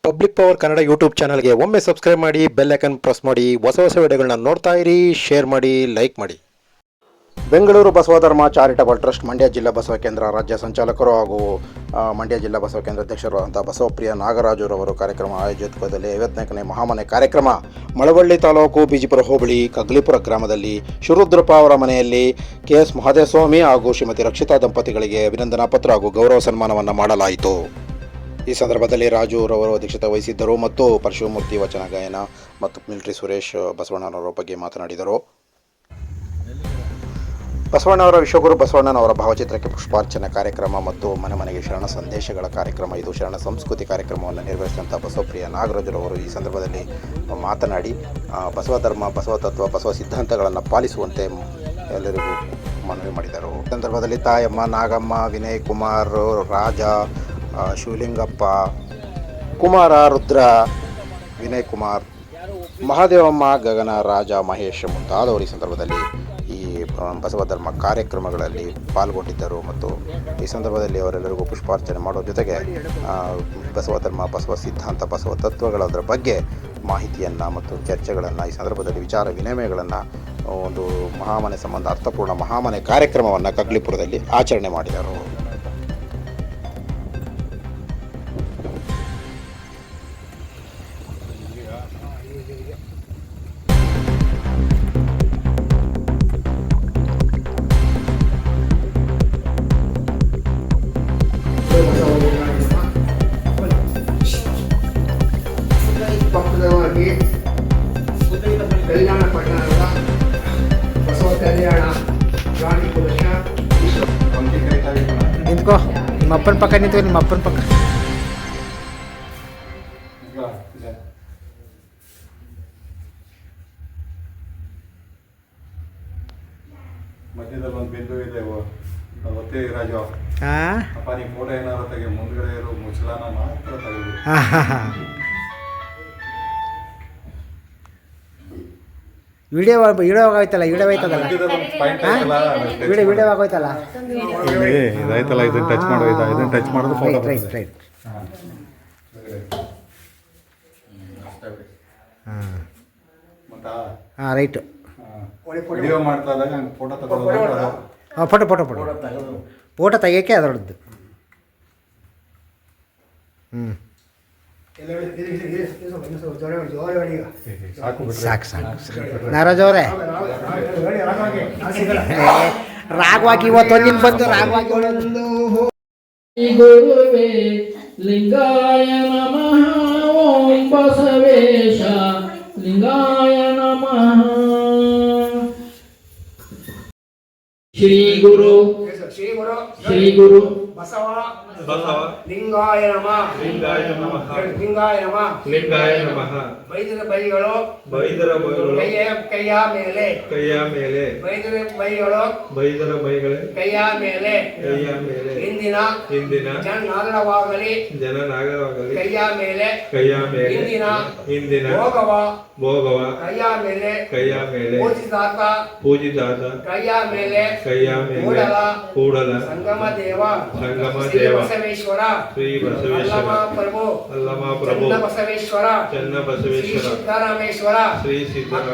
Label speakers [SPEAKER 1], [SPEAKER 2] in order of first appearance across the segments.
[SPEAKER 1] Public power Kannada YouTube ಚಾನಲ್ಗೆ ಒಮ್ಮೆ subscribe ಮಾಡಿ, ಬೆಲ್ ಐಕನ್ ಪ್ರೆಸ್ ಮಾಡಿ. ಹೊಸ ವಿಡಿಯೋಗಳನ್ನ ನೋಡ್ತಾ ಇರಿ, ಶೇರ್ ಮಾಡಿ, ಲೈಕ್ ಮಾಡಿ. ಬೆಂಗಳೂರು ಬಸವ ಧರ್ಮ ಚಾರಿಟಬಲ್ ಟ್ರಸ್ಟ್ ಮಂಡ್ಯ ಜಿಲ್ಲಾ ಬಸವ ಕೇಂದ್ರ ರಾಜ್ಯ ಸಂಚಾಲಕರು ಹಾಗೂ ಮಂಡ್ಯ ಜಿಲ್ಲಾ ಬಸವ ಕೇಂದ್ರ ಅಧ್ಯಕ್ಷರಾದಂಥ ಬಸವಪ್ರಿಯ ನಾಗರಾಜುರವರು ಕಾರ್ಯಕ್ರಮ ಆಯೋಜಿತದಲ್ಲಿ 54ನೇ ಮಹಾಮನೆ ಕಾರ್ಯಕ್ರಮ ಮಳವಳ್ಳಿ ತಾಲೂಕು ಬಿಜಿಪುರ ಹೋಬಳಿ ಕಗ್ಲಿಪುರ ಗ್ರಾಮದಲ್ಲಿ ಶಿವರುದ್ರಪ್ಪ ಅವರ ಮನೆಯಲ್ಲಿ KS ಮಹದೇವಸ್ವಾಮಿ ಹಾಗೂ ಶ್ರೀಮತಿ ರಕ್ಷಿತಾ ದಂಪತಿಗಳಿಗೆ ಅಭಿನಂದನಾ ಪತ್ರ ಹಾಗೂ ಗೌರವ ಸನ್ಮಾನವನ್ನು ಮಾಡಲಾಯಿತು. ಈ ಸಂದರ್ಭದಲ್ಲಿ ರಾಜುರವರು ಅಧ್ಯಕ್ಷತೆ ವಹಿಸಿದ್ದರು ಮತ್ತು ಪರಶುಮೂರ್ತಿ ವಚನ ಗಾಯನ ಮತ್ತು ಮಿಲಿಟರಿ ಸುರೇಶ್ ಬಸವಣ್ಣನವರ ಬಗ್ಗೆ ಮಾತನಾಡಿದರು. ಬಸವಣ್ಣವರ ವಿಶ್ವಗುರು ಬಸವಣ್ಣನವರ ಭಾವಚಿತ್ರಕ್ಕೆ ಪುಷ್ಪಾರ್ಚನೆ ಕಾರ್ಯಕ್ರಮ ಮತ್ತು ಮನೆ ಮನೆಗೆ ಶರಣ ಸಂದೇಶಗಳ ಕಾರ್ಯಕ್ರಮ, ಇದು ಶರಣ ಸಂಸ್ಕೃತಿ ಕಾರ್ಯಕ್ರಮವನ್ನು ನಿರ್ವಹಿಸಿದಂಥ ಬಸವಪ್ರಿಯ ನಾಗರಾಜುರವರು ಈ ಸಂದರ್ಭದಲ್ಲಿ ಮಾತನಾಡಿ ಬಸವ ಧರ್ಮ, ಬಸವ ತತ್ವ, ಬಸವ ಸಿದ್ಧಾಂತಗಳನ್ನು ಪಾಲಿಸುವಂತೆ ಎಲ್ಲರಿಗೂ ಮನವಿ ಮಾಡಿದರು. ಈ ಸಂದರ್ಭದಲ್ಲಿ ತಾಯಮ್ಮ, ನಾಗಮ್ಮ, ವಿನಯ್ ಕುಮಾರ್, ರಾಜ, ಶಿವಲಿಂಗಪ್ಪ, ಕುಮಾರ, ರುದ್ರ, ವಿನಯ್ ಕುಮಾರ್, ಮಹಾದೇವಮ್ಮ, ಗಗನ, ರಾಜ, ಮಹೇಶ್ ಮುಂತಾದವರು ಈ ಸಂದರ್ಭದಲ್ಲಿ ಈ ಬಸವ ಧರ್ಮ ಕಾರ್ಯಕ್ರಮಗಳಲ್ಲಿ ಪಾಲ್ಗೊಂಡಿದ್ದರು ಮತ್ತು ಈ ಸಂದರ್ಭದಲ್ಲಿ ಅವರೆಲ್ಲರಿಗೂ ಪುಷ್ಪಾರ್ಚನೆ ಮಾಡೋ ಜೊತೆಗೆ ಬಸವ ಧರ್ಮ, ಬಸವ ಸಿದ್ಧಾಂತ, ಬಸವ ತತ್ವಗಳದರ ಬಗ್ಗೆ ಮಾಹಿತಿಯನ್ನು ಮತ್ತು ಚರ್ಚೆಗಳನ್ನು ಈ ಸಂದರ್ಭದಲ್ಲಿ ವಿಚಾರ ವಿನಿಮಯಗಳನ್ನು ಒಂದು ಮಹಾಮನೆ ಸಂಬಂಧ ಅರ್ಥಪೂರ್ಣ ಮಹಾಮನೆ ಕಾರ್ಯಕ್ರಮವನ್ನು ಕಗ್ಲಿಪುರದಲ್ಲಿ ಆಚರಣೆ ಮಾಡಿದರು.
[SPEAKER 2] ಪಕ್ಕದವಾಗಿ ಕಲ್ಯಾಣ ಪಟ್ಟಣದ ಬಸವ ಕಲ್ಯಾಣ ಜಾಣಿ ಪುರುಷ
[SPEAKER 3] ನಿಂತ್ಕೋ, ನಿಮ್ಮ ಅಪ್ಪನ ಪಕ್ಕ ನಿಂತ್ಕೋ, ನಿಮ್ಮ ಅಪ್ಪನ ಪಕ್ಕ.
[SPEAKER 4] ಮಧ್ಯದಲ್ಲಿ ಒಂದು ಬಿಂದು ಇದೆ, ಒತ್ತೆ ರಾಜು.
[SPEAKER 3] ಹಾಂ,
[SPEAKER 4] ಅಪ್ಪ ನೀವು ಫೋಟೋ ಏನಾರು ತೆಗೆ, ಮುಂದ್ಗಡೆ ಇರೋ ಮುಚ್ಚಳನ ಮಾತ್ರ ತೆಗೆದು.
[SPEAKER 3] ವಿಡಿಯೋ ಆಗೋಯ್ತಲ್ಲ, ವಿಡಿಯೋ ಆಯ್ತದಲ್ಲ, ವಿಡಿಯೋ ಆಗೋಯ್ತಲ್ಲ.
[SPEAKER 4] ಇದಾಯ್ತಲ್ಲ, ಇದನ್ನ ಟಚ್ ಮಾಡೋ, ಇದನ್ನ ಟಚ್ ಮಾಡೋದು ಫೋಟೋ.
[SPEAKER 3] Right right. ಹಾಂ ಹಾಂ, ರೈಟು.
[SPEAKER 4] ವಿಡಿಯೋ ಮಾಡ್ತಾ ಇದ್ದಾಗ ಫೋಟೋ ತಗೊಳ್ಳೋದು.
[SPEAKER 3] ಹಾಂ, ಫೋಟೋ ತೆಗಿಯೋಕ್ಕೆ ಅದರದ್ದು. ಸಾಕು ನಾಗರಾಜ್ ಅವರೇ, ರಾಗವಾಗಿ ಇವತ್ತೊಂದಿನ ಬಂದು ರಾಗವಾಗಿ
[SPEAKER 5] ಗುರುವೇ ಲಿಂಗಾಯ ನಮಃ, ಓಂ ಬಸವೇಶ ಲಿಂಗಾಯ ನಮಃ. ಶ್ರೀ ಗುರು
[SPEAKER 2] ಬಸವ ಲಿಂಗಾಯ ನಮಃ, ಲಿಂಗಾಯ ನಮಃ. ಬೈದರ ಬೈಗಳು ಕೈಯ ಮೇಲೆ, ಬೈದರ ಬೈಗಳು ಕೈಯ ಮೇಲೆ, ಇಂದಿನ ಜನನಾಗರವಾಗಲಿ ಕೈಯ ಮೇಲೆ, ಇಂದಿನ ಭೋಗವ ಕೈಯ ಮೇಲೆ, ಪೂಜಿತಾತ ಕೈಯ ಮೇಲೆ, ಕೂಡಲ ಸಂಗಮ ದೇವ ಶ್ರೀ ಬಸವೇಶ್ವರ, ಅಲ್ಲಮ ಪ್ರಭು ಚನ್ನಬಸವೇಶ್ವರ, ಶ್ರೀ ಸಿದ್ದರಾಮೇಶ್ವರ, ಅಕ್ಕ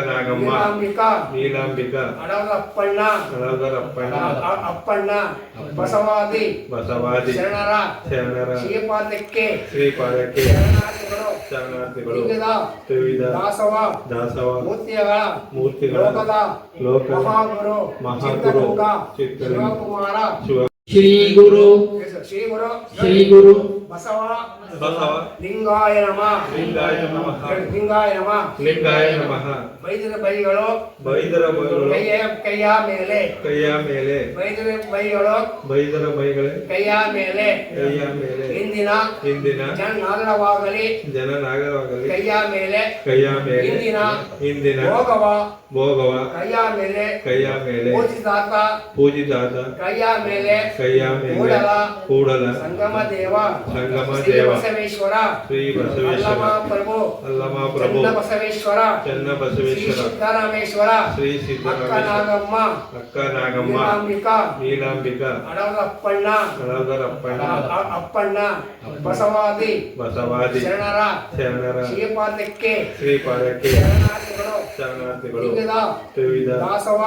[SPEAKER 2] ನಾಗಮ್ಮ, ನೀಲಾಂಬಿಕಾ, ಅಡಗಪ್ಪಣ್ಣ, ಅಪ್ಪಣ್ಣ, ಬಸವಾದಿ ಶರಣರ ಶ್ರೀಪಾದಕ್ಕೆ ಶರಣಾರ್ಥಿಗಳು, ತ್ರಿವಿಧ ದಾಸವ ಮೂರ್ತಿಗಳ ಲೋಕ ಮಹಾಗುರು ಶಿವಕುಮಾರ.
[SPEAKER 5] ಶ್ರೀ ಗುರು
[SPEAKER 2] ಬಸವ ಲಿಂಗಾಯ ನಮಃ, ಬೈದರ ಬೈಗಳು ಕೈಯ ಮೇಲೆ, ಬೈದರ ಬೈಗಳು ಕೈಯ ಮೇಲೆ, ಇಂದಿನ ಜನನಾಗರವಾಗಲಿ ಕೈಯ ಮೇಲೆ, ಇಂದಿನ ಭೋಗವ ಕೈಯ ಮೇಲೆ, ಪೂಜಿತಾತ ಕೈಯ ಮೇಲೆ, ಕೂಡಲ ಸಂಗಮ ದೇವ ಬಸವೇಶ್ವರ
[SPEAKER 4] ಶ್ರೀ ಬಸವೇಶ್ವರ
[SPEAKER 2] ಅಲ್ಲಮ ಪ್ರಭು
[SPEAKER 4] ಅಲ್ಲಮ ಪ್ರಭು
[SPEAKER 2] ಚನ್ನಬಸವೇಶ್ವರ
[SPEAKER 4] ಚನ್ನ
[SPEAKER 2] ಶ್ರೀ
[SPEAKER 4] ಬಸವೇಶ್ವರ
[SPEAKER 2] ಸಿದ್ದರಾಮೇಶ್ವರ
[SPEAKER 4] ಶ್ರೀ
[SPEAKER 2] ಅಕ್ಕ
[SPEAKER 4] ಸಿದ್ದರಾಮೇಶ್ವರ
[SPEAKER 2] ನಾಗಮ್ಮ
[SPEAKER 4] ಅಕ್ಕ ನಾಗಮ್ಮ
[SPEAKER 2] ನೀಲಾಂಬಿಕಾ
[SPEAKER 4] ನೀಲಾಂಬಿಕಾ
[SPEAKER 2] ಅಡವರಪ್ಪಣ್ಣ
[SPEAKER 4] ಅಳದರಪ್ಪಣ್ಣ
[SPEAKER 2] ಅಪ್ಪಣ್ಣ ಬಸವಾದಿ
[SPEAKER 4] ಬಸವಾದಿ
[SPEAKER 2] ಶರಣರ
[SPEAKER 4] ಶರಣರ
[SPEAKER 2] ಶ್ರೀಪಾದಕ್ಕೆ
[SPEAKER 4] ಶ್ರೀಪಾದಕ್ಕೆ
[SPEAKER 2] ಶರಣಾರ್ಥಿಗಳು
[SPEAKER 4] ಶರಣಾರ್ಥಿಗಳು
[SPEAKER 2] ತ್ರಿವಿಧ ದಾಸವ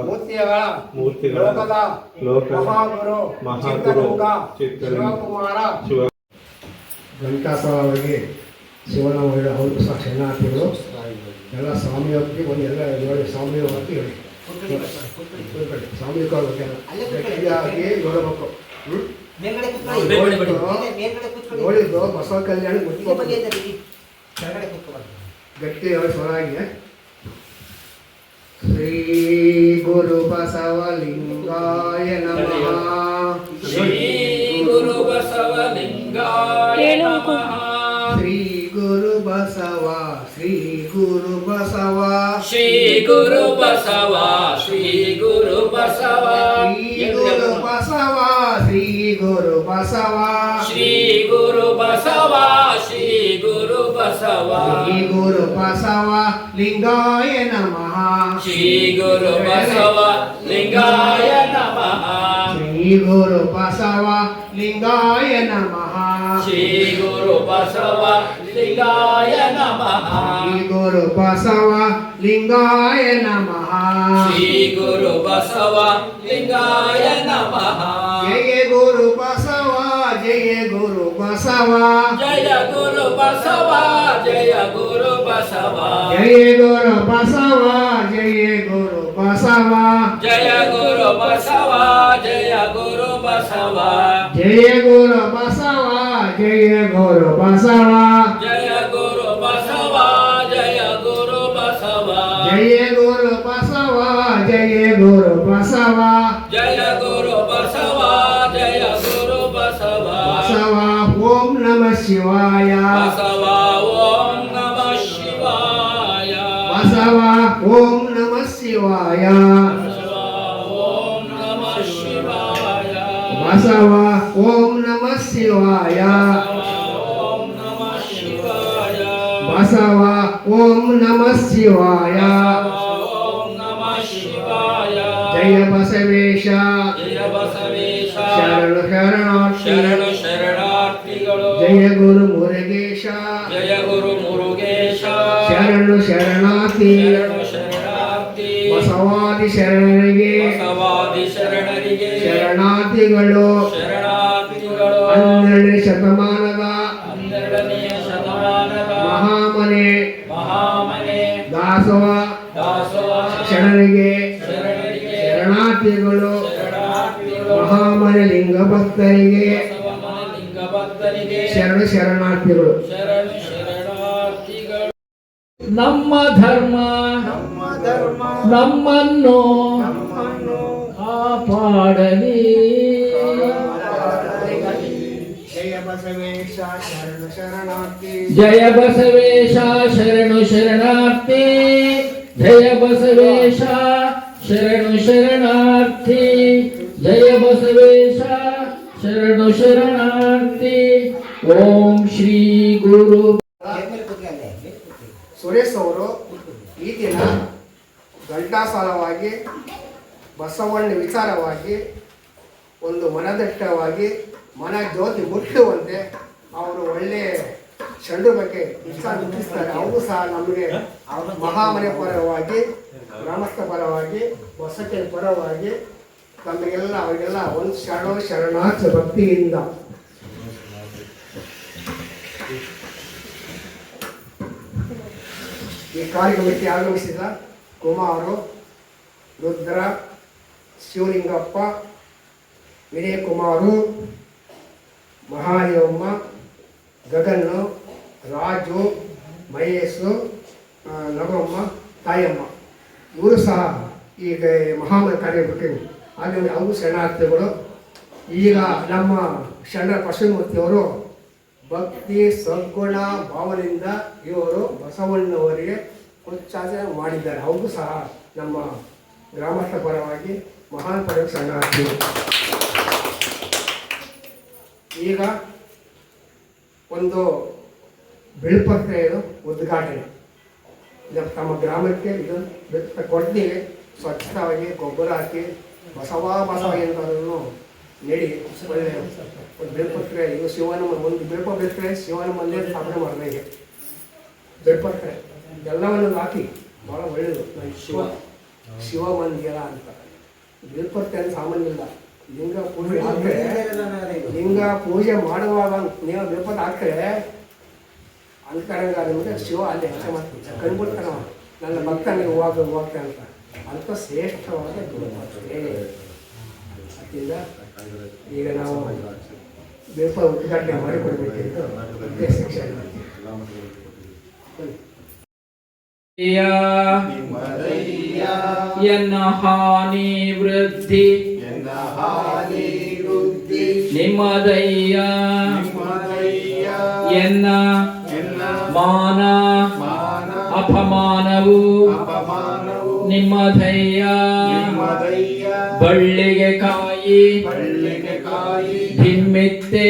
[SPEAKER 2] ಮೂರ್ತಿಗಳ ಲೋಕದ ಮಹಾಗುರು ಶಿವಕುಮಾರ
[SPEAKER 6] ಘಂಟಾಸವಾಗಿ ಶಿವನ ಅವರು ಸಹ ಶರಣಾರ್ಥಿಗಳು ಎಲ್ಲ ಸಾಮೂಹಿಕವಾಗಿ ಒಂದು ಎಲ್ಲ ನೋಡಿ ಸಾಮೂಹಿಕವಾಗಿ ಹೇಳಿ ಸಾಮೂಹಿಕವಾಗಿ ನೋಡಬೇಕು ನೋಡಿದ್ದು ಬಸವ ಕಲ್ಯಾಣ ಗಟ್ಟಿ ಸ್ವರಾಗಿ ಶ್ರೀ ಗುರು ಬಸವಲಿಂಗಾಯ ನಮಃ
[SPEAKER 5] ಶ್ರೀ ಗುರು ಬಸವಲಿಂಗಾಯ ನಮಃ
[SPEAKER 6] ಶ್ರೀ ಗುರು ಬಸವ ಶ್ರೀ ಗುರು ಬಸವ
[SPEAKER 5] ಶ್ರೀ ಗುರು ಬಸವ ಶ್ರೀ ಗುರು ಬಸವ
[SPEAKER 6] ಶ್ರೀ ಗುರು ಬಸವ ಶ್ರೀ ಗುರು ಬಸವ
[SPEAKER 5] ಶ್ರೀ ಗುರು ಬಸವ ಶ್ರೀ ಗುರು ಬಸವ
[SPEAKER 6] ಶ್ರೀ ಗುರು ಬಸವ ಲಿಂಗಾಯ ನಮಃ
[SPEAKER 5] ಶ್ರೀ ಗುರು ಬಸವ ಲಿಂಗಾಯ ನಮಃ
[SPEAKER 6] ಶ್ರೀ ಗುರು ಬಸವ ಲಿಂಗಾಯ ನಮಃ
[SPEAKER 5] ಶ್ರೀ ಗುರು ಬಸವ ಲಿಂಗಾಯ ನಮಃ
[SPEAKER 6] ಶ್ರೀ ಗುರು ಬಸವ ಲಿಂಗಾಯ ನಮಃ
[SPEAKER 5] ಶ್ರೀ ಗುರು ಬಸವ ಲಿಂಗಾಯ ನಮಃ
[SPEAKER 6] ಜಯ ಗುರು ಬಸವ ಜಯ ಗುರು ಬಸವ
[SPEAKER 5] ಜಯ ಗುರು ಬಸವ ಜಯ ಗುರು ಬಸವ
[SPEAKER 6] ಜಯ ಗುರು ಬಸವ ಜಯ ಗುರು ಬಸವ
[SPEAKER 5] ಜಯ ಗುರು ಬಸವ ಜಯ ಗುರು ಬಸವ
[SPEAKER 6] ಜಯ ಗುರು ಬಸವ ಜಯ ಗುರು ಬಸವ
[SPEAKER 5] ಜಯ ಗುರು ಬಸವ ಜಯ ಗುರು ಬಸವ
[SPEAKER 6] ಜಯ ಗುರು ಬಸವ ಜಯ ಗುರು ಬಸವ
[SPEAKER 5] ಜಯ ಗುರು ಬಸವ ಜಯ ಗುರು ಬಸವ
[SPEAKER 6] ಬಸವ ಓಂ ನಮಃ ಶಿವಾಯ
[SPEAKER 5] ಬಸವ ಓಂ ನಮಃ ಶಿವಾಯ
[SPEAKER 6] ಬಸವ ಓಂ ನಮಃ ಶಿವಾಯ
[SPEAKER 5] ಬಸವ ಓಂ ನಮಃ ಶಿವಾಯ
[SPEAKER 6] ಬಸವ ಓಂ ನಮಃ ಶಿವಾಯ
[SPEAKER 5] ಓಂ ನಮಃ ಶಿವಾಯ
[SPEAKER 6] ಬಸವ ಓಂ ನಮಃ ಶಿವಾಯ
[SPEAKER 5] ಓಂ ನಮಃ ಶಿವಾಯ
[SPEAKER 6] ಜಯ ಬಸವೇಶ
[SPEAKER 5] ಜಯ ಬಸವೇಶ
[SPEAKER 6] ಶರಣು ಶರಣಾರ್ಥಿ
[SPEAKER 5] ಶರಣು ಶರಣಾರ್ಥಿಗಳು
[SPEAKER 6] ಜಯ ಗುರು ಮುರುಗೇಶ
[SPEAKER 5] ಜಯ ಗುರು ಮುರುಗೇಶ
[SPEAKER 6] ಶರಣು ಶರಣಾರ್ಥಿ
[SPEAKER 5] ಶರಣು ಶರಣಾರ್ಥಿ
[SPEAKER 6] ಬಸವಾದಿ ಶರಣರಿಗೆ
[SPEAKER 5] ಬಸವಾದಿ ಶರಣರಿಗೆ
[SPEAKER 6] ಶರಣಾರ್ಥಿಗಳು
[SPEAKER 5] ಶರಣಾರ್ಥಿಗಳು
[SPEAKER 6] 12ನೇ ಶತಮಾನದ
[SPEAKER 5] 12ನೇ ಶತಮಾನದ
[SPEAKER 6] ಮಹಾಮನೆ
[SPEAKER 5] ಮಹಾಮನೆ
[SPEAKER 6] ದಾಸವ
[SPEAKER 5] ದಾಸೋಹ
[SPEAKER 6] ಶರಣರಿಗೆ
[SPEAKER 5] ಶರಣರಿಗೆ
[SPEAKER 6] ಶರಣಾರ್ಥಿಗಳು
[SPEAKER 5] ಶರಣಾರ್ಥಿಗಳು
[SPEAKER 6] ಮಹಾಮನೆ ಲಿಂಗ ಭಕ್ತರಿಗೆ
[SPEAKER 5] ಬಸವನ ಲಿಂಗ ಭಕ್ತರಿಗೆ
[SPEAKER 6] ಶರಣು ಶರಣಾರ್ಥಿಗಳು
[SPEAKER 5] ಶರಣು ಶರಣಾರ್ಥಿಗಳು ನಮ್ಮ ಧರ್ಮ ನಮ್ಮನ್ನು ಕಾಪಾಡಲಿ
[SPEAKER 6] ಜಯ ಬಸವೇಶ ಶರಣು ಶರಣಾರ್ಥಿ
[SPEAKER 5] ಜಯ ಬಸವೇಶ ಶರಣು ಶರಣಾರ್ಥಿ ಜಯ ಬಸವೇಶ ಶರಣು ಶರಣಾರ್ಥಿ ಜಯ ಬಸವೇಶ ಶರಣು ಶರಣಾರ್ಥಿ ಓಂ ಶ್ರೀ ಗುರು
[SPEAKER 6] ಸುರೇಶ್ ಅವರು ಈ ದಿನ ಘಂಟಾಸಾಲವಾಗಿ ಬಸವಣ್ಣ ವಿಚಾರವಾಗಿ ಒಂದು ಮನದಟ್ಟವಾಗಿ ಮನ ಜ್ಯೋತಿ ಮುಟ್ಟುವಂತೆ ಅವರು ಒಳ್ಳೆಯ ಚಂಡು ಬಗ್ಗೆ ವಿಚಾರ ಮುಟ್ಟಿಸ್ತಾರೆ. ಅವರು ಸಹ ನಮಗೆ ಮಹಾಮನೆ ಪರವಾಗಿ ಗ್ರಾಮಸ್ಥ ಪರವಾಗಿ ಹೊಸಕೆ ಪರವಾಗಿ ತಮಗೆಲ್ಲ ಅವರಿಗೆಲ್ಲ ಒಂದು ಶರಣಾರ್ಥ ಭಕ್ತಿಯಿಂದ ಈ ಕಾರ್ಯಕ್ರಮಕ್ಕೆ ಆಗಮಿಸಿದ ಕುಮಾರು, ರುದ್ರ, ಶಿವಲಿಂಗಪ್ಪ, ವಿನಯ್ ಕುಮಾರು, ಮಹಾದೇವಮ್ಮ, ಗಗನ್, ರಾಜು, ಮಹೇಶು, ನಗಮ್ಮ, ತಾಯಮ್ಮ ಇವರು ಸಹ ಈಗ ಮಹಾಮನೆ ಕಾರ್ಯಕ್ರಮಕ್ಕೆ ಆಗಲಿ. ಅವರು ಶರಣಾರ್ಥಿಗಳು. ಈಗ ನಮ್ಮ ಶರಣ ಪಶುಮೂರ್ತಿಯವರು ಭಕ್ತಿ ಸದ್ಗುಣ ಭಾವನೆಯಿಂದ ಇವರು ಬಸವಣ್ಣವರಿಗೆ ಉಚ್ಚಾರಣೆ ಮಾಡಿದ್ದಾರೆ. ಅವರು ಸಹ ನಮ್ಮ ಗ್ರಾಮಸ್ಥ ಪರವಾಗಿ ಮಹಾನ್ ಪರ ಶರಣಾರ್ಥಿ. ಈಗ ಒಂದು ಬಿಳ್ಪತ್ರೆಯನ್ನು ಉದ್ಘಾಟನೆ ಇದು ತಮ್ಮ ಗ್ರಾಮಕ್ಕೆ ಇದು ಕೊಡ್ತೀವಿ. ಸ್ವಚ್ಛವಾಗಿ ಗೊಬ್ಬರ ಹಾಕಿ ಬಸವ ಎಂಬುದನ್ನು ನೀಡಿ ಒಳ್ಳೆಯ ಒಂದು ಬಿಳ್ಪತ್ರೆ ಇದು ಶಿವನ ಒಂದು ಬಿಳ್ಪತ್ರೆ ಶಿವನ ಮಂದಿರ ಸ್ಥಾಪನೆ ಮಾಡಿದೆ. ಬಿಳ್ಪತ್ರೆ ಎಲ್ಲವನ್ನು ಹಾಕಿ ಭಾಳ ಒಳ್ಳೆಯದು. ಶಿವ ಮಂದಿರ ಅಂತ ಬಿಳ್ಪತ್ರೆ ಅಂತ ಸಾಮಾನ್ಯ ಇಲ್ಲ. ಲಿಂಗ ಪೂಜೆ ಹಾಕ್ರೆ ಲಿಂಗ ಪೂಜೆ ಮಾಡುವಾಗ ನೀವು ಬಿಳ್ಪತ್ರೆ ಹಾಕ್ರೆ ಅಂಕರಂಗ ನಿಮಗೆ ಶಿವ ಅಲ್ಲಿ ಹೆಚ್ಚು ಮಾಡ್ತೀವಿ ಕಂಡುಬಿಡ್ತಾನ ನನ್ನ ಭಕ್ತನಿಗೆ ಹೋಗ್ತೆ ಅಂತ ಅಂಥ ಶ್ರೇಷ್ಠವಾದ ಬಿಳ್ಪತ್ರೆ. ಅದರಿಂದ ಈಗ ನಾವು ಬಿಳ್ಪ ಉದ್ಘಾಟನೆ ಮಾಡಿಕೊಡ್ಬೇಕಿತ್ತು ಉದ್ದೇಶ.
[SPEAKER 5] ಎನ್ನ ಹಾನಿ ವೃದ್ಧಿ ನಿಮ್ಮದಯ್ಯ ಎನ್ನ ಮಾನ ಅಪಮಾನವು ನಿಮ್ಮದಯ್ಯ ಬಳ್ಳಿಗೆ ಕಾಯಿ ಧಿಮ್ಮೆತ್ತೆ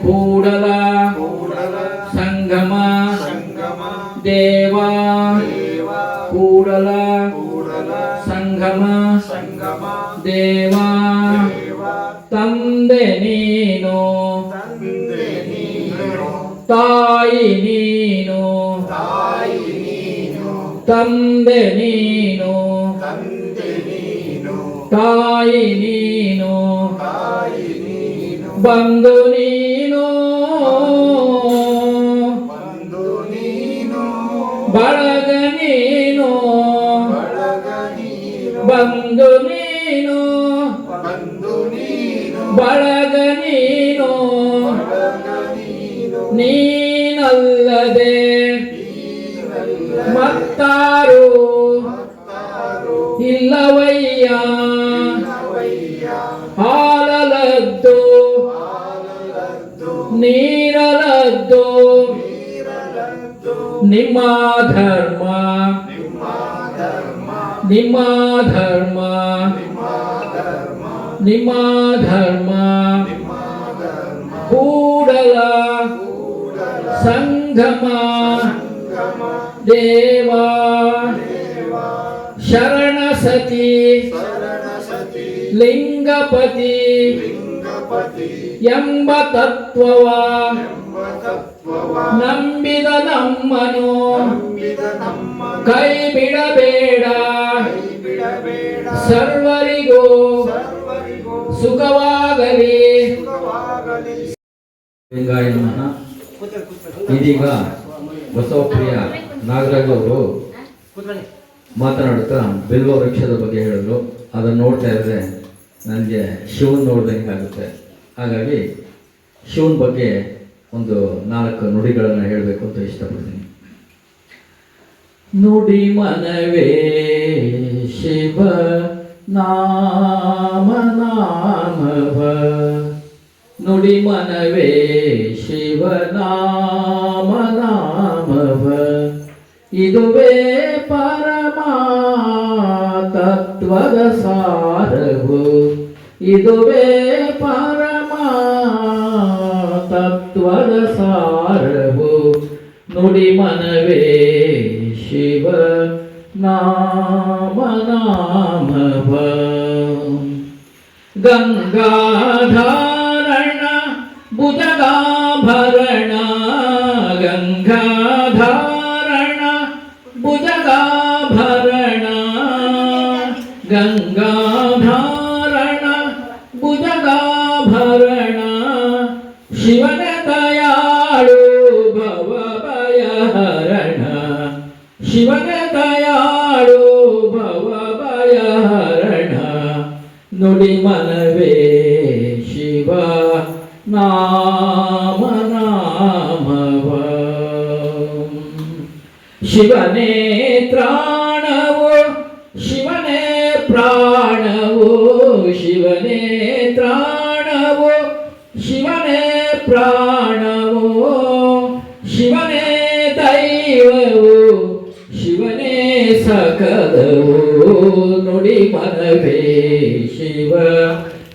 [SPEAKER 5] ಕೂಡಲ ಸಂಗಮ ದೇವ ಕೂಡಲ ಸಂಗಮ ದೇವ ತಂದೆ ನೀನು ತಾಯಿ ನೀನು ತಂದೆ ನೀನು ತಾಯಿ ನೀನು ಬಂಧು ನೀನು ಬಳಗ ನೀನು ಬಂಧು ನೀನು ಬಳಗ ನೀನು ನೀನಲ್ಲದೆ ಮತ್ತಾರು ಇಲ್ಲವಯ್ಯ ಹಾಲಲದ್ದು ನೀರಲದ್ದು ನಿಮ್ಮ ಧರ್ಮ ನಿಮ್ಮ ಧರ್ಮ ನಿಮ್ಮ ಧರ್ಮ ಕೂಡಲ ಸಂಗಮ ದೇವ ಶರಣ ಸತಿ ಲಿಂಗಪತಿ ಎಂಬ ತತ್ವವ ನಂಬಿದ ನಮ್ಮನು ಕೈ ಬಿಡಬೇಡ ಸರ್ವರಿಗೂ ಸುಖವಾಗಲಿ.
[SPEAKER 7] ಲಿಂಗಾಯ ನಮಃ. ಇದೀಗ ಬಸವಪ್ರಿಯ ನಾಗರಾಜ್ ಅವರು ಮಾತನಾಡುತ್ತಾ ಬಿಲ್ವ ವೃಕ್ಷದ ಬಗ್ಗೆ ಹೇಳಿದ್ರು. ಅದನ್ನು ನೋಡ್ತಾ ಇದ್ರೆ ನನಗೆ ಶಿವನ್ ನೋಡ್ದಂಗೆ ಆಗುತ್ತೆ. ಹಾಗಾಗಿ ಶಿವನ ಬಗ್ಗೆ ಒಂದು 4 ನುಡಿಗಳನ್ನು ಹೇಳಬೇಕು ಅಂತ ಇಷ್ಟಪಡ್ತೀನಿ. ನುಡಿ ಮನವೇ ಶಿವ ನಾಮ ನಾಮವ, ನುಡಿ ಮನವೇ ಶಿವ ನಾಮ ನಾಮವ, ಇದುವೇ ಪರಮ ತತ್ವದ ಸಾರವು, ಇದುವೇ ಪರಮ ತತ್ವದ ಸಾರವು, ನುಡಿ ಮನವೇ ಶಿವ ನಾಮ ನಾಮವ. ಗಂಗಾಧಾರಣ ಭುಜಗಾಭರಣ, ಗಂಗಾಧಾರಣ ಭುಜಗಾಭರಣ, ಗಂಗಾಧಾರಣ ಭುಜಗಾಭರಣ, ಶಿವನ ದಯಾಳು ಭವಭಯಹರಣ, ಶಿವನ ದಯಾಳು ಭವಭಯಹರಣ, ನುಡಿ ಮನವೇ ಶಿವ ನಾಮ ನಾಮವ. ಶಿವನೇ ತ್ರಾಣವು, ಶಿವನೇ ಪ್ರಾಣವು, ಶಿವನೇ ತ್ರಾಣವು, ಶಿವನೇ ಪ್ರಾಣವು, ಶಿವನೇ ದೈವವು, ಶಿವನೇ ಸಕಲವು, ನುಡಿ ಮನವೇ ಶಿವ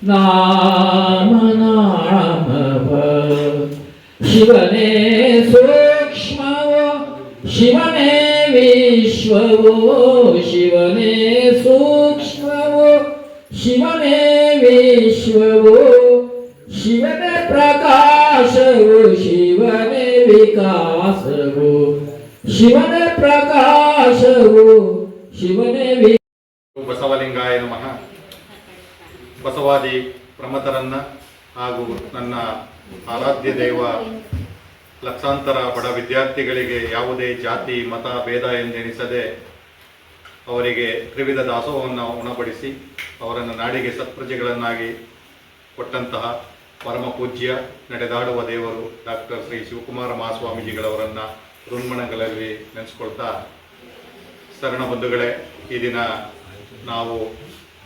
[SPEAKER 7] ನಾಮ ನಾಮವ.
[SPEAKER 5] ಶಿವನೇ ಸೂಕ್ಷ್ಮವೋ ಶಿವನೇ ವಿಶ್ವವೋ ಶಿವನೇ ಸೂಕ್ಷ್ಮವೋ ಶಿವನೇ ವಿಶ್ವವೋ ಶಿವನೇ ಪ್ರಕಾಶವು ಶಿವನೇ ವಿಕಾಸವು ಶಿವನೇ ಪ್ರಕಾಶವು ಶಿವನೇ
[SPEAKER 4] ಬಸವಲಿಂಗಾಯ ನಮಃ. ಬಸವಾದಿ ಪ್ರಮಥರನ್ನ ಹಾಗೂ ನನ್ನ ಆರಾಧ್ಯ ದೈವ ಲಕ್ಷಾಂತರ ಬಡ ವಿದ್ಯಾರ್ಥಿಗಳಿಗೆ ಯಾವುದೇ ಜಾತಿ ಮತ ಭೇದ ಎಂದೆನಿಸದೆ ಅವರಿಗೆ ತ್ರಿವಿಧ ದಾಸೋಹವನ್ನು ಉಣಬಡಿಸಿ ಅವರನ್ನು ನಾಡಿಗೆ ಸತ್ಪ್ರಜೆಗಳನ್ನಾಗಿ ಕೊಟ್ಟಂತಹ ಪರಮ ಪೂಜ್ಯ ನಡೆದಾಡುವ ದೇವರು ಡಾಕ್ಟರ್ ಶ್ರೀ ಶಿವಕುಮಾರ ಮಹಾಸ್ವಾಮೀಜಿಗಳವರನ್ನು ಋಣ್ಮಣಗಳಲ್ಲಿ ನೆನೆಸ್ಕೊಳ್ತಾ, ಶರಣ ಬಂಧುಗಳೇ, ಈ ದಿನ ನಾವು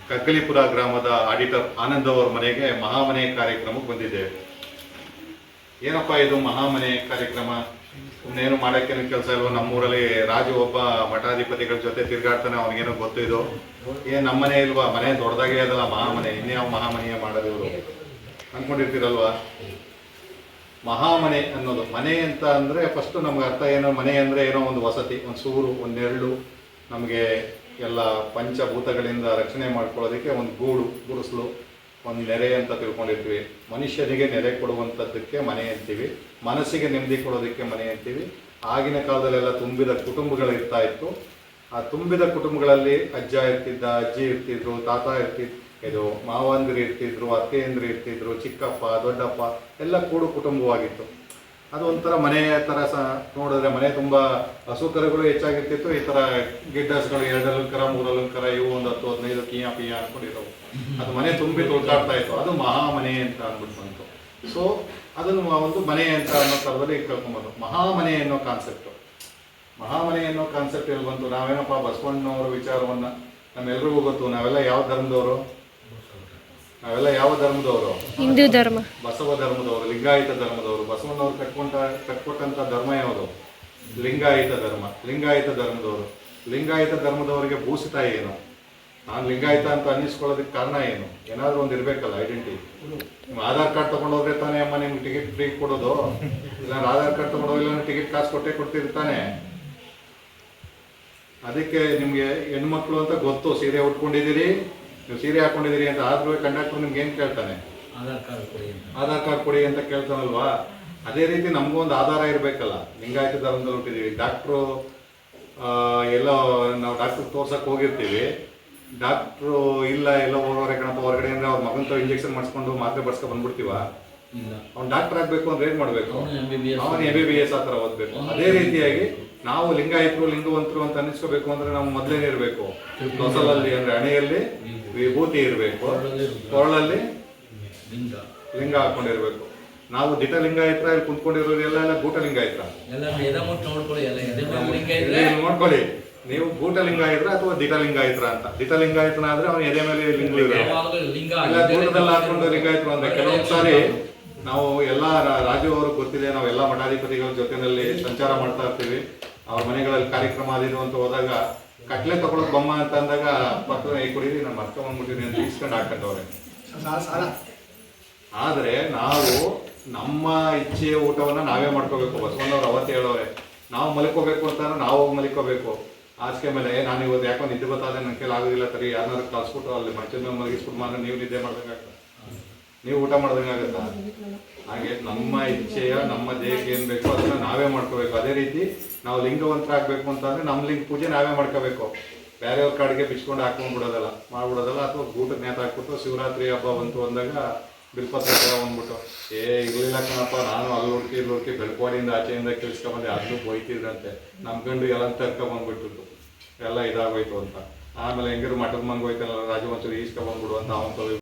[SPEAKER 4] ಕಗ್ಗಲಿಪುರ ಗ್ರಾಮದ ಆಡಿಟರ್ ಆನಂದ್ ಅವರ ಮನೆಗೆ ಮಹಾಮನೆ ಕಾರ್ಯಕ್ರಮಕ್ಕೆ ಬಂದಿದ್ದೇವೆ. ಏನಪ್ಪ ಇದು ಮಹಾಮನೆ ಕಾರ್ಯಕ್ರಮ? ಇನ್ನೇನು ಮಾಡೋಕ್ಕೇನು ಕೆಲಸ ಇಲ್ವೋ? ನಮ್ಮೂರಲ್ಲಿ ರಾಜು ಒಬ್ಬ ಮಠಾಧಿಪತಿಗಳ ಜೊತೆ ತಿರುಗಾಡ್ತಾನೆ, ಅವನಿಗೇನೋ ಗೊತ್ತಿದ್ದು ಏನು ನಮ್ಮನೆ ಇಲ್ವಾ? ಮನೆ ದೊಡ್ಡದಾಗೆ ಅದಲ್ಲ ಮಹಾಮನೆ, ಇನ್ಯಾವ ಮಹಾಮನೆಯೇ ಮಾಡೋದು ಇವರು ಅಂದ್ಕೊಂಡಿರ್ತೀರಲ್ವಾ? ಮಹಾಮನೆ ಅನ್ನೋದು ಮನೆ ಅಂತ ಅಂದರೆ ಫಸ್ಟು ನಮ್ಗೆ ಅರ್ಥ ಏನೋ, ಮನೆ ಅಂದರೆ ಏನೋ ಒಂದು ವಸತಿ, ಒಂದು ಸೂರು, ಒಂದು ನೆರಳು, ನಮಗೆ ಎಲ್ಲ ಪಂಚಭೂತಗಳಿಂದ ರಕ್ಷಣೆ ಮಾಡ್ಕೊಳ್ಳೋದಕ್ಕೆ ಒಂದು ಗೂಡು, ಗುಡಿಸಲು, ಒಂದು ನೆರೆ ಅಂತ ತಿಳ್ಕೊಂಡಿರ್ತೀವಿ. ಮನುಷ್ಯನಿಗೆ ನೆರೆ ಕೊಡುವಂಥದ್ದಕ್ಕೆ ಮನೆ ಅಂತೀವಿ, ಮನಸ್ಸಿಗೆ ನೆಮ್ಮದಿ ಕೊಡೋದಕ್ಕೆ ಮನೆ ಅಂತೀವಿ. ಆಗಿನ ಕಾಲದಲ್ಲೆಲ್ಲ ತುಂಬಿದ ಕುಟುಂಬಗಳು ಇರ್ತಾ ಇತ್ತು. ಆ ತುಂಬಿದ ಕುಟುಂಬಗಳಲ್ಲಿ ಅಜ್ಜ ಇರ್ತಿದ್ದ, ಅಜ್ಜಿ ಇರ್ತಿದ್ರು, ತಾತ ಇದು ಮಾವಂದಿರು ಇರ್ತಿದ್ರು, ಅತ್ತೆಯಂದ್ರು ಇರ್ತಿದ್ರು, ಚಿಕ್ಕಪ್ಪ ದೊಡ್ಡಪ್ಪ ಎಲ್ಲ ಕೂಡು ಕುಟುಂಬವಾಗಿತ್ತು. ಅದು ಒಂಥರ ಮನೆಯ ಥರ ನೋಡಿದ್ರೆ ಮನೆ ತುಂಬ ಹಸು ಕರುಗಳು ಹೆಚ್ಚಾಗಿರ್ತಿತ್ತು. ಈ ಥರ ಗಿಡ್ಡಸ್ಗಳು 2 ಅಲಂಕಾರ 3 ಅಲಂಕಾರ ಇವು ಒಂದು 10-15 ಕಿಯಾ ಪಿಯಾ ಅನ್ಕೊಂಡಿರೋವು. ಅದು ಮನೆ ತುಂಬಿ ತುಳ್ಕಾಡ್ತಾ ಇತ್ತು. ಅದು ಮಹಾಮನೆ ಅಂತ ಅಂದ್ಬಿಟ್ಟು ಬಂತು. ಸೊ ಅದನ್ನು ಒಂದು ಮನೆ ಅಂತ ಅನ್ನೋ ಥರದಲ್ಲಿ ಕಳ್ಕೊಂಬಂದು ಮಹಾಮನೆ ಅನ್ನೋ ಕಾನ್ಸೆಪ್ಟು. ಮಹಾಮನೆ ಅನ್ನೋ ಕಾನ್ಸೆಪ್ಟ್ ಎಲ್ಲಿ ಬಂತು? ನಾವೇನಪ್ಪ ಬಸವಣ್ಣನವರ ವಿಚಾರವನ್ನು ನಮ್ಮೆಲ್ರಿಗೂ ಗೊತ್ತು. ನಾವೆಲ್ಲ ಯಾವ ಧರ್ಮದವರು? ಯಾವ ಧರ್ಮದವರು?
[SPEAKER 8] ಹಿಂದೂ ಧರ್ಮ.
[SPEAKER 4] ಬಸವ ಧರ್ಮದವರು, ಲಿಂಗಾಯತ ಧರ್ಮದವರು. ಬಸವಣ್ಣವ್ರು ಕಟ್ಕೊಟ್ಟಂಥ ಧರ್ಮ ಯಾವುದು? ಲಿಂಗಾಯತ ಧರ್ಮ. ಲಿಂಗಾಯತ ಧರ್ಮದವರು. ಲಿಂಗಾಯತ ಧರ್ಮದವರಿಗೆ ಭೂಷಿತ ಏನು? ನಾನು ಲಿಂಗಾಯತ ಅಂತ ಅನ್ನಿಸ್ಕೊಳ್ಳೋದಕ್ಕೆ ಕಾರಣ ಏನು? ಏನಾದರೂ ಒಂದು ಇರಬೇಕಲ್ಲ ಐಡೆಂಟಿಟಿ. ನೀವು ಆಧಾರ್ ಕಾರ್ಡ್ ತೊಗೊಂಡೋದ್ರೆ ತಾನೇ ಅಮ್ಮ ನಿಮ್ಗೆ ಟಿಕೆಟ್ ಫ್ರೀ ಕೊಡೋದು. ಇಲ್ಲ ಆಧಾರ್ ಕಾರ್ಡ್ ತೊಗೊಂಡೋಗಿಲ್ಲ ಟಿಕೆಟ್ ಕಾಸು ಕೊಡ್ತಿರ್ತಾನೆ. ಅದಕ್ಕೆ ನಿಮಗೆ ಹೆಣ್ಮಕ್ಳು ಅಂತ ಗೊತ್ತು, ಸೀರೆ ಉಟ್ಕೊಂಡಿದ್ದೀರಿ, ನೀವು ಸೀರೆ ಹಾಕೊಂಡಿದ್ದೀರಿ ಅಂತ. ಆದ್ರೂ ಕಂಡಕ್ಟರ್ ನಿಮ್ಗೆ ಏನು ಕೇಳ್ತಾನೆ? ಆಧಾರ್ ಕಾರ್ಡ್ ಕೊಡಿ ಅಂತ ಕೇಳ್ತಾನಲ್ವಾ? ಅದೇ ರೀತಿ ನಮಗೂ ಒಂದು ಆಧಾರ ಇರಬೇಕಲ್ಲ. ಲಿಂಗಾಯತ ಧರ್ಮದಲ್ಲಿ ಹುಟ್ಟಿದ್ದೀವಿ. ಡಾಕ್ಟ್ರು ಎಲ್ಲೋ ನಾವು ಡಾಕ್ಟ್ರಿಗೆ ತೋರ್ಸಕ್ಕೆ ಹೋಗಿರ್ತೀವಿ. ಡಾಕ್ಟ್ರು ಇಲ್ಲ ಎಲ್ಲೋ ಹೋಗೋರೆ ಕಣಪ್ಪ ಹೊರಗಡೆ ಅಂದರೆ ಅವ್ರ ಮಗಂತ ಇಂಜೆಕ್ಷನ್ ಮಾಡಿಸ್ಕೊಂಡು ಮಾತ್ರೆ ಬರ್ಸ್ಕೊ ಬಂದ್ಬಿಡ್ತೀವ. ಅವ್ನು ಡಾಕ್ಟರ್ ಆಗಬೇಕು ಅಂದ್ರೆ ಏನು ಮಾಡಬೇಕು? ಅವನು MBBS ಆ ಥರ ಓದಬೇಕು. ಅದೇ ರೀತಿಯಾಗಿ ನಾವು ಲಿಂಗಾಯತರು ಲಿಂಗವಂತರು ಅಂತ ಅನ್ನಿಸ್ಕೋಬೇಕು ಅಂದ್ರೆ ನಾವು ಮೊದಲೇನಿರಬೇಕು? ತೊಸಲಲ್ಲಿ ಅಂದರೆ ಹಣೆಯಲ್ಲಿ ವಿಭೂತಿ ಇರಬೇಕು, ಕೊರಳಲ್ಲಿ ಲಿಂಗ ಹಾಕೊಂಡಿರ್ಬೇಕು. ನಾವು ದಿಟ ಲಿಂಗಾಯತ್ರ ಇಲ್ಲಿ ಕುಂತ್ಕೊಂಡಿರೋರು ಎಲ್ಲ ಗೂಟ ಲಿಂಗಾಯತ್ರ ನೋಡ್ಕೊಳ್ಳಿ. ನೀವು ಗೂಟ ಲಿಂಗಾಯತ್ರ ಅಥವಾ ದಿಟ ಲಿಂಗಾಯತ್ರ ಅಂತ. ದಿಟ ಲಿಂಗಾಯತನ ಆದ್ರೆ ಅವನು ಎದೆ ಮೇಲೆ ಲಿಂಗ ಇಲ್ಲ ಗೂಟದಲ್ಲಿ ಹಾಕೊಂಡು ಲಿಂಗಾಯತರು ಅಂದ್ರೆ. ಕೆಲವೊಂದು ಸಾರಿ ನಾವು ಎಲ್ಲ ರಾಜು ಅವ್ರಿಗೆ ಗೊತ್ತಿದೆ, ನಾವು ಎಲ್ಲ ಮಠಾಧಿಪತಿಗಳ ಜೊತೆಯಲ್ಲಿ ಸಂಚಾರ ಮಾಡ್ತಾ ಇರ್ತೀವಿ. ಅವ್ರ ಮನೆಗಳಲ್ಲಿ ಕಾರ್ಯಕ್ರಮ ಅದಿರು ಅಂತ ಹೋದಾಗ ಕಟ್ಲೆ ತಗೊಳಕ್ ಬೊಮ್ಮ ಅಂತ ಅಂದಾಗ ಪಕ್ಕದ ಕುಡೀರಿ ನಾನು ಮರ್ಕೊಂಡ್ಬಿಟ್ಟಿರಿ ಅಂತ ಇಸ್ಕೊಂಡು ಹಾಕೊಂಡವ್ರೆ. ಆದ್ರೆ ನಾವು ನಮ್ಮ ಇಚ್ಛೆಯ ಊಟವನ್ನ ನಾವೇ ಮಾಡ್ಕೋಬೇಕು. ಬಸವಣ್ಣವ್ರು ಅವತ್ತೇ ಹೇಳೋರೆ, ನಾವು ಮಲ್ಕೋಬೇಕು ಅಂತಂದ್ರೆ ನಾವು ಹೋಗಿ ಮಲ್ಕೋಬೇಕು. ಹಾಸಿಗೆ ಮೇಲೆ ನಾನು ಇವತ್ತು ಯಾಕೋ ನಿದ್ದೆ ಗೊತ್ತಾದ್ರೆ ನನ್ನ ಕೈಲಿ ಆಗೋದಿಲ್ಲ, ತರಿ ಯಾರನ್ನಾರು ಕಳ್ಸ್ಬಿಟ್ಟು ಅಲ್ಲಿ ಮಂಚದ ಮೇಲೆ ಮಲಗಿಸ್ಬಿಟ್ಟು ಮಾತ್ರ ನೀವು ನಿದ್ದೆ ಮಾಡ್ದಂಗಾಗ್ತದೆ, ನೀವು ಊಟ ಮಾಡ್ದಂಗಾಗತ್ತ. ಹಾಗೆ ನಮ್ಮ ಇಚ್ಛೆಯ ನಮ್ಮ ದೇಹಕ್ಕೆ ಏನು ಬೇಕೋ ಅದನ್ನ ನಾವೇ ಮಾಡ್ಕೋಬೇಕು. ಅದೇ ರೀತಿ ನಾವು ಲಿಂಗವಂತರಾಗಬೇಕು ಅಂತಂದ್ರೆ ನಮ್ಮ ಲಿಂಗ ಪೂಜೆ ನಾವೇ ಮಾಡ್ಕೋಬೇಕು. ಬೇರೆಯವ್ರ ಕಾಡಿಗೆ ಬಿಚ್ಕೊಂಡು ಹಾಕೊಂಡ್ಬಿಡೋದಲ್ಲ, ಮಾಡ್ಬಿಡೋದಲ್ಲ. ಅಥವಾ ಊಟದ ನೇತ ಹಾಕ್ಬಿಟ್ಟು ಶಿವರಾತ್ರಿ ಹಬ್ಬ ಬಂತು ಅಂದಾಗ ಬಿಲ್ಪತ್ರ ಬಂದ್ಬಿಟ್ಟು ಇರ್ಲಿಲ್ಲ ಕಣಪ್ಪ, ನಾನು ಅಲ್ಲಿ ಹುಡುಕಿ ಬೆಳಕವಾಡಿಯಿಂದ ಆಚೆಯಿಂದ ಕೇಳಿಸ್ಕೊಂಬಂದೆ, ಅದನ್ನು ಹೋಯ್ತಿದ್ರಂತೆ. ನಮ್ಮ ಗಂಡು ಎಲ್ಲ ತರ್ಕೊಂಬಂದ್ಬಿಟ್ಟು ಎಲ್ಲ ಇದಾಗೋಯ್ತು ಅಂತ. ಆಮೇಲೆ ಹೆಂಗಿರು ಮಠದ ಮಂಗ್ ಹೋಯ್ತಲ್ಲ ರಾಜವಂಶರು ಈಸ್ಕೊಂಬಂದ್ಬಿಡು ಅಂತ ಅವನು.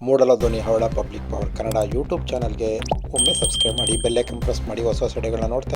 [SPEAKER 1] ಮೂಡಲ ಧ್ವನಿ ಹವಳ ಪಬ್ಲಿಕ್ ಪವರ್ ಕನ್ನಡ ಯೂಟ್ಯೂಬ್ ಚಾನಲ್ಗೆ ಒಮ್ಮೆ ಸಬ್ಸ್ಕ್ರೈಬ್ ಮಾಡಿ, ಬೆಲ್ ಐಕಾನ್ ಪ್ರೆಸ್ ಮಾಡಿ. ಹೊಸ ವಿಡಿಯೋಗಳನ್ನ ನೋಡ್ತಾ